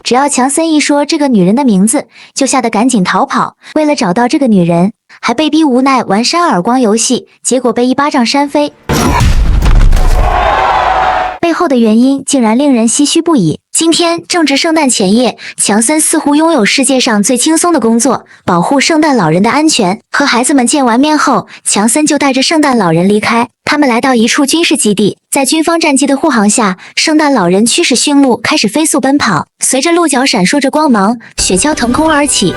只要强森一说这个女人的名字，就吓得赶紧逃跑。为了找到这个女人，还被逼无奈玩扇耳光游戏，结果被一巴掌扇飞。背后的原因竟然令人唏嘘不已。今天正值圣诞前夜，强森似乎拥有世界上最轻松的工作，保护圣诞老人的安全。和孩子们见完面后，强森就带着圣诞老人离开。他们来到一处军事基地，在军方战机的护航下，圣诞老人驱使驯鹿开始飞速奔跑，随着鹿角闪烁着光芒，雪橇腾空而起。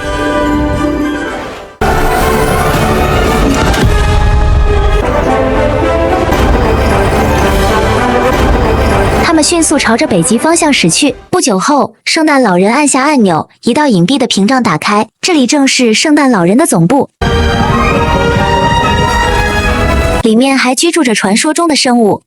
他们迅速朝着北极方向驶去。不久后，圣诞老人按下按钮，一道隐蔽的屏障打开，这里正是圣诞老人的总部。里面还居住着传说中的生物。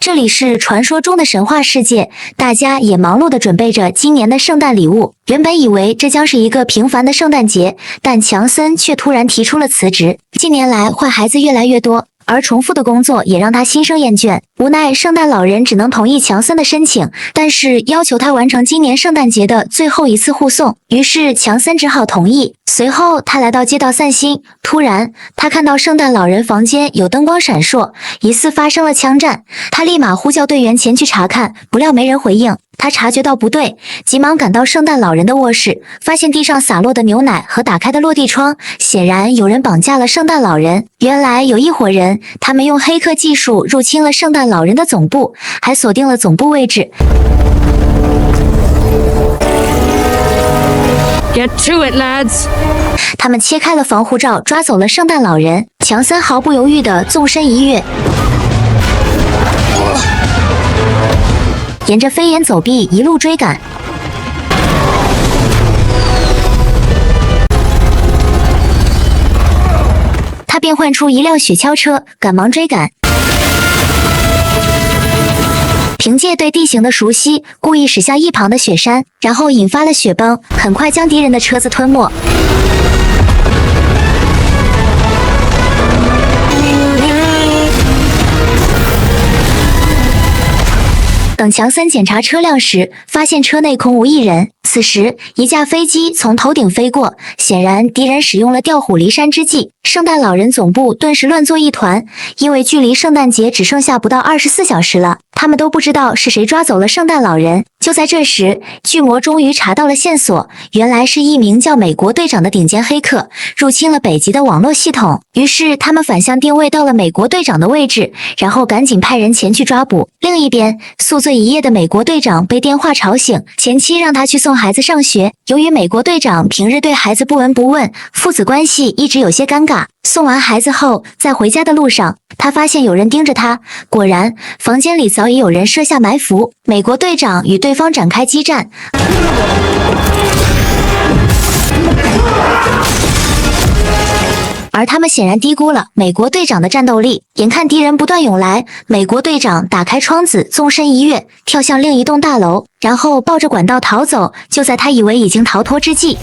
这里是传说中的神话世界，大家也忙碌地准备着今年的圣诞礼物。原本以为这将是一个平凡的圣诞节，但强森却突然提出了辞职。近年来，坏孩子越来越多，而重复的工作也让他心生厌倦。无奈，圣诞老人只能同意强森的申请，但是要求他完成今年圣诞节的最后一次护送。于是强森只好同意。随后，他来到街道散心，突然他看到圣诞老人房间有灯光闪烁，疑似发生了枪战。他立马呼叫队员前去查看，不料没人回应。他察觉到不对，急忙赶到圣诞老人的卧室，发现地上洒落的牛奶和打开的落地窗，显然有人绑架了圣诞老人。原来有一伙人，他们用黑客技术入侵了圣诞老人的总部，还锁定了总部位置。Get to it, lads! 他们切开了防护罩，抓走了圣诞老人。强森毫不犹豫地纵身一跃，沿着飞檐走壁一路追赶。他变换出一辆雪橇车，赶忙追赶。凭借对地形的熟悉，故意驶向一旁的雪山，然后引发了雪崩，很快将敌人的车子吞没。等强森检查车辆时，发现车内空无一人。此时，一架飞机从头顶飞过，显然敌人使用了调虎离山之计。圣诞老人总部顿时乱作一团，因为距离圣诞节只剩下不到24小时了，他们都不知道是谁抓走了圣诞老人。就在这时，巨魔终于查到了线索，原来是一名叫美国队长的顶尖黑客入侵了北极的网络系统。于是他们反向定位到了美国队长的位置，然后赶紧派人前去抓捕。另一边，宿醉一夜的美国队长被电话吵醒，前妻让他去送孩子上学。由于美国队长平日对孩子不闻不问，父子关系一直有些尴尬。送完孩子后，在回家的路上，他发现有人盯着他，果然房间里早已有人设下埋伏。美国队长与对方展开激战，而他们显然低估了美国队长的战斗力。眼看敌人不断涌来，美国队长打开窗子，纵身一跃，跳向另一栋大楼，然后抱着管道逃走。就在他以为已经逃脱之际，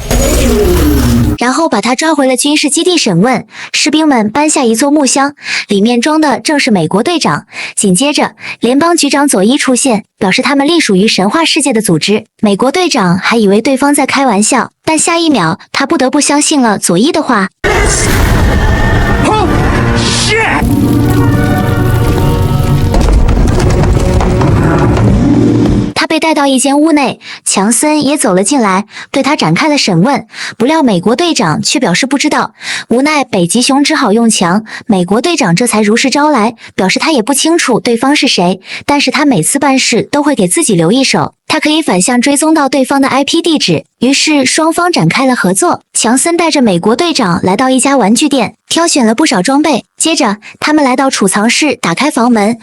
然后把他抓回了军事基地审问。士兵们搬下一座木箱，里面装的正是美国队长。紧接着，联邦局长佐伊出现，表示他们隶属于神话世界的组织。美国队长还以为对方在开玩笑，但下一秒他不得不相信了佐伊的话。他被带到一间屋内，强森也走了进来，对他展开了审问。不料美国队长却表示不知道，无奈北极熊只好用强。美国队长这才如实招来，表示他也不清楚对方是谁，但是他每次办事都会给自己留一手，他可以反向追踪到对方的 IP 地址。于是双方展开了合作。强森带着美国队长来到一家玩具店，挑选了不少装备。接着他们来到储藏室，打开房门，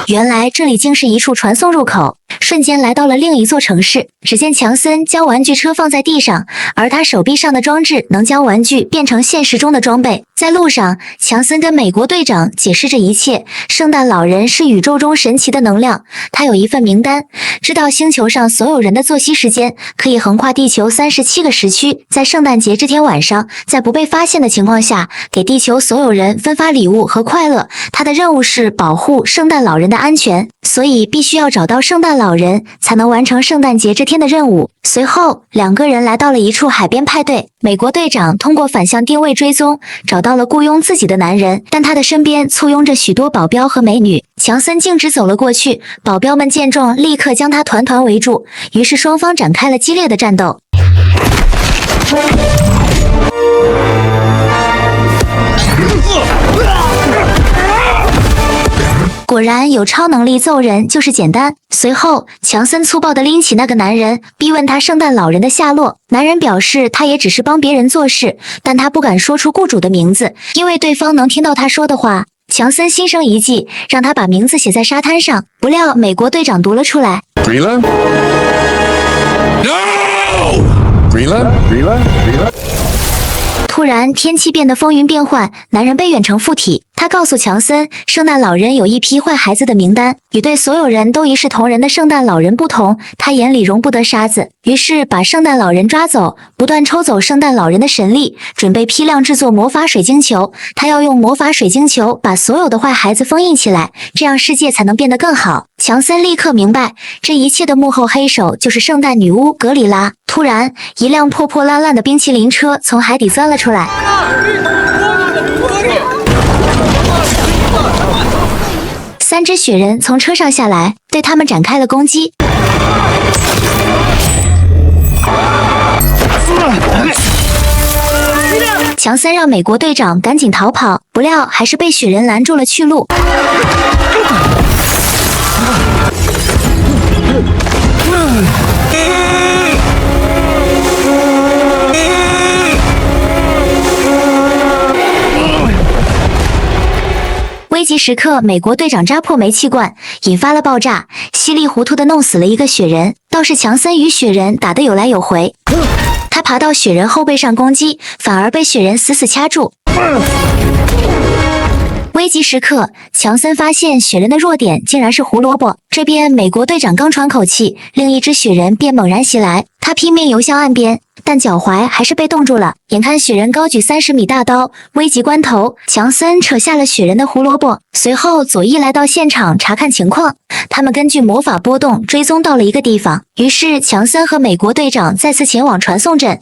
原来这里竟是一处传送入口，瞬间来到了另一座城市。只见强森将玩具车放在地上，而他手臂上的装置能将玩具变成现实中的装备。在路上，强森跟美国队长解释这一切。圣诞老人是宇宙中神奇的能量，他有一份名单，知道星球上所有人的作息时间，可以横跨地球37个时区，在圣诞节这天晚上，在不被发现的情况下，给地球所有人分发礼物和快乐。他的任务是保护圣诞老人的安全，所以必须要找到圣诞老人，才能完成圣诞节这天的任务。随后，两个人来到了一处海边派对。美国队长通过反向定位追踪，找到了雇佣自己的男人，但他的身边簇拥着许多保镖和美女。强森径直走了过去，保镖们见状立刻将他团团围住，于是双方展开了激烈的战斗。果然有超能力揍人就是简单。随后，强森粗暴地拎起那个男人，逼问他圣诞老人的下落。男人表示他也只是帮别人做事，但他不敢说出雇主的名字，因为对方能听到他说的话。强森心生一计，让他把名字写在沙滩上。不料美国队长读了出来。Greenland? No! Greenland? 突然，天气变得风云变幻，男人被远程附体。他告诉强森，圣诞老人有一批坏孩子的名单，与对所有人都一视同仁的圣诞老人不同，他眼里容不得沙子，于是把圣诞老人抓走，不断抽走圣诞老人的神力，准备批量制作魔法水晶球。他要用魔法水晶球把所有的坏孩子封印起来，这样世界才能变得更好。强森立刻明白，这一切的幕后黑手就是圣诞女巫格里拉。突然，一辆破破烂烂的冰淇淋车从海底钻了出来。3只雪人从车上下来，对他们展开了攻击。强森让美国队长赶紧逃跑，不料还是被雪人拦住了去路。危急时刻，美国队长扎破煤气罐，引发了爆炸，稀里糊涂地弄死了一个雪人。倒是强森与雪人打得有来有回，他爬到雪人后背上攻击，反而被雪人死死掐住。危急时刻，强森发现雪人的弱点竟然是胡萝卜。这边美国队长刚喘口气，另一只雪人便猛然袭来，他拼命游向岸边，但脚踝还是被冻住了。眼看雪人高举30米大刀，危急关头，强森扯下了雪人的胡萝卜。随后佐伊来到现场查看情况，他们根据魔法波动追踪到了一个地方，于是强森和美国队长再次前往传送阵。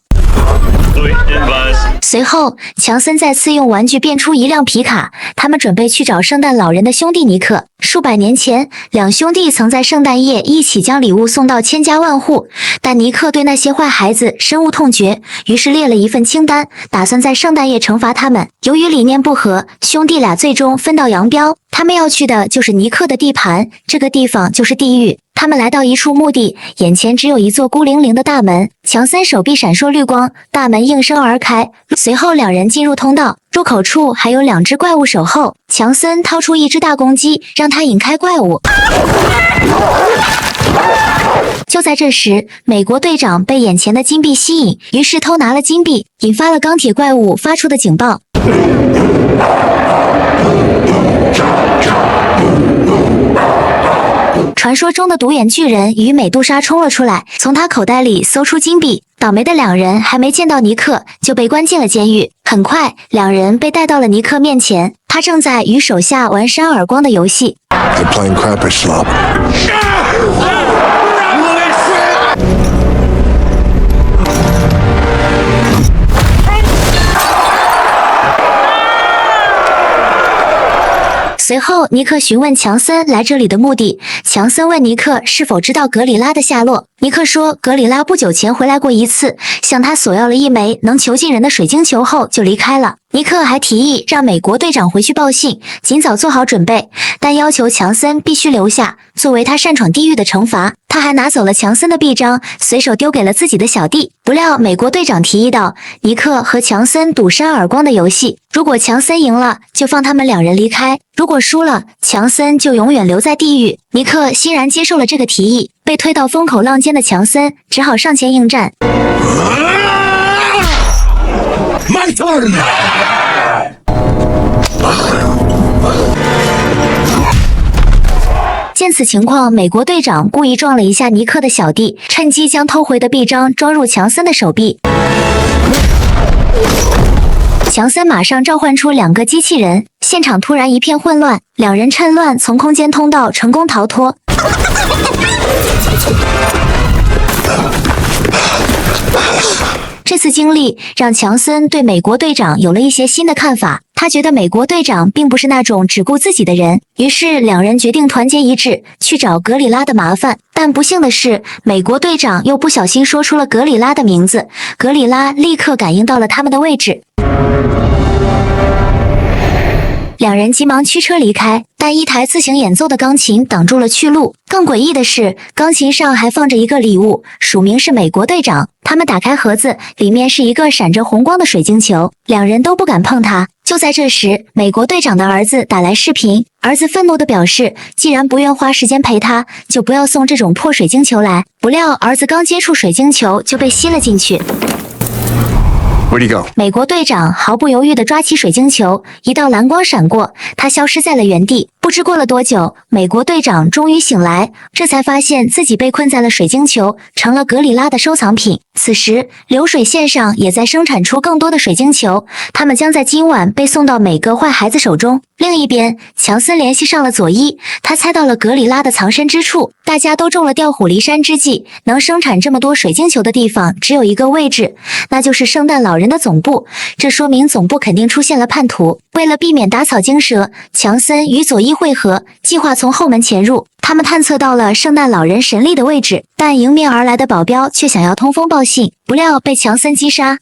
随后，强森再次用玩具变出一辆皮卡，他们准备去找圣诞老人的兄弟尼克。数百年前，两兄弟曾在圣诞夜一起将礼物送到千家万户，但尼克对那些坏孩子深恶痛绝，于是列了一份清单，打算在圣诞夜惩罚他们。由于理念不合，兄弟俩最终分道扬镳。他们要去的就是尼克的地盘，这个地方就是地狱。他们来到一处墓地，眼前只有一座孤零零的大门。强森手臂闪烁绿光，大门应声而开。随后两人进入通道，入口处还有2只怪物守候。强森掏出一只大公鸡，让它引开怪物。就在这时，美国队长被眼前的金币吸引，于是偷拿了金币，引发了钢铁怪物发出的警报。传说中的独眼巨人与美杜莎冲了出来，从他口袋里搜出金币。倒霉的两人还没见到尼克，就被关进了监狱。很快，两人被带到了尼克面前，他正在与手下玩扇耳光的游戏。They're playing crapper slop. 随后，尼克询问强森来这里的目的。强森问尼克是否知道格里拉的下落。尼克说，格里拉不久前回来过一次，向他索要了一枚能囚禁人的水晶球后就离开了。尼克还提议让美国队长回去报信，尽早做好准备，但要求强森必须留下，作为他擅闯地狱的惩罚。他还拿走了强森的臂章，随手丢给了自己的小弟。不料美国队长提议道，尼克和强森赌扇耳光的游戏，如果强森赢了，就放他们两人离开；如果输了，强森就永远留在地狱。尼克欣然接受了这个提议，被推到风口浪尖的强森只好上前应战。My turn! 见此情况，美国队长故意撞了一下尼克的小弟，趁机将偷回的臂章装入强森的手臂。强森马上召唤出2个机器人，现场突然一片混乱，两人趁乱从空间通道成功逃脱。这次经历让强森对美国队长有了一些新的看法，他觉得美国队长并不是那种只顾自己的人，于是两人决定团结一致去找格里拉的麻烦。但不幸的是，美国队长又不小心说出了格里拉的名字，格里拉立刻感应到了他们的位置。两人急忙驱车离开，但一台自行演奏的钢琴挡住了去路。更诡异的是，钢琴上还放着一个礼物，署名是美国队长。他们打开盒子，里面是一个闪着红光的水晶球，两人都不敢碰它。就在这时，美国队长的儿子打来视频，儿子愤怒地表示，既然不愿花时间陪他，就不要送这种破水晶球来。不料儿子刚接触水晶球就被吸了进去。Where'd he go? 美国队长毫不犹豫地抓起水晶球，一道蓝光闪过，他消失在了原地。不知过了多久，美国队长终于醒来，这才发现自己被困在了水晶球，成了格里拉的收藏品。此时，流水线上也在生产出更多的水晶球，他们将在今晚被送到每个坏孩子手中。另一边，强森联系上了佐伊，他猜到了格里拉的藏身之处。大家都中了调虎离山之计，能生产这么多水晶球的地方只有一个位置，那就是圣诞老人的总部。这说明总部肯定出现了叛徒。为了避免打草惊蛇，强森与佐伊会合，计划从后门潜入。他们探测到了圣诞老人神力的位置，但迎面而来的保镖却想要通风报信，不料被强森击杀。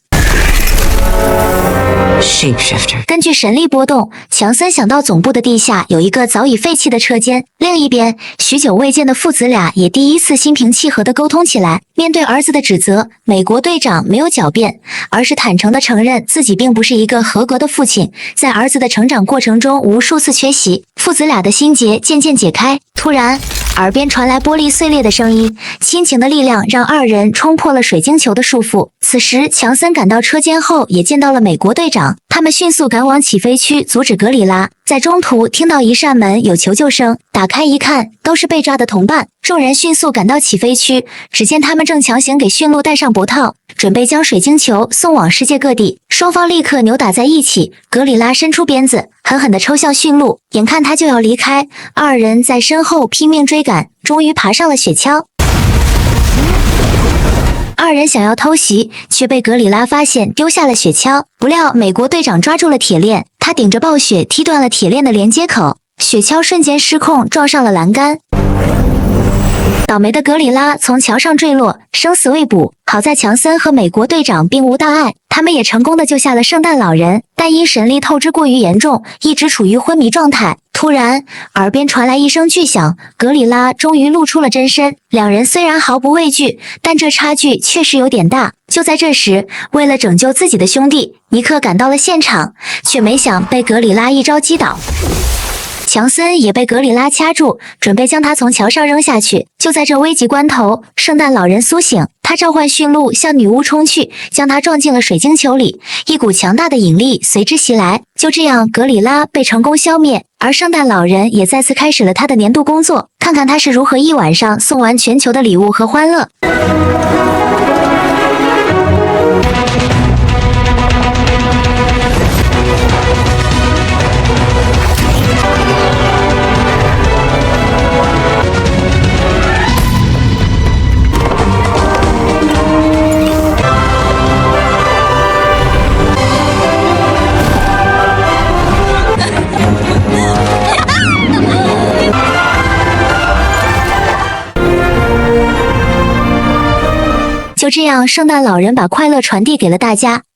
Shapeshifter. 根据神力波动，强森想到总部的地下有一个早已废弃的车间。另一边，许久未见的父子俩也第一次心平气和地沟通起来。面对儿子的指责，美国队长没有狡辩，而是坦诚地承认自己并不是一个合格的父亲，在儿子的成长过程中无数次缺席。父子俩的心结渐渐解开。突然，耳边传来玻璃碎裂的声音，亲情的力量让二人冲破了水晶球的束缚。此时，强森赶到车间后，也见到了美国队长。他们迅速赶往起飞区阻止格里拉，在中途听到一扇门有求救声，打开一看，都是被抓的同伴。众人迅速赶到起飞区，只见他们正强行给驯鹿戴上脖套，准备将水晶球送往世界各地。双方立刻扭打在一起，格里拉伸出鞭子，狠狠地抽向驯鹿，眼看他就要离开，二人在身后拼命追赶，终于爬上了雪橇。二人想要偷袭，却被格里拉发现，丢下了雪橇。不料美国队长抓住了铁链，他顶着暴雪踢断了铁链的连接口，雪橇瞬间失控，撞上了栏杆。倒霉的格里拉从桥上坠落，生死未卜。好在强森和美国队长并无大碍，他们也成功的救下了圣诞老人，但因神力透支过于严重，一直处于昏迷状态。突然，耳边传来一声巨响，格里拉终于露出了真身。两人虽然毫不畏惧，但这差距确实有点大。就在这时，为了拯救自己的兄弟，尼克赶到了现场，却没想被格里拉一招击倒。强森也被格里拉掐住，准备将他从桥上扔下去。就在这危急关头，圣诞老人苏醒，他召唤驯鹿向女巫冲去，将他撞进了水晶球里，一股强大的引力随之袭来。就这样，格里拉被成功消灭，而圣诞老人也再次开始了他的年度工作，看看他是如何一晚上送完全球的礼物和欢乐。就这样，圣诞老人把快乐传递给了大家。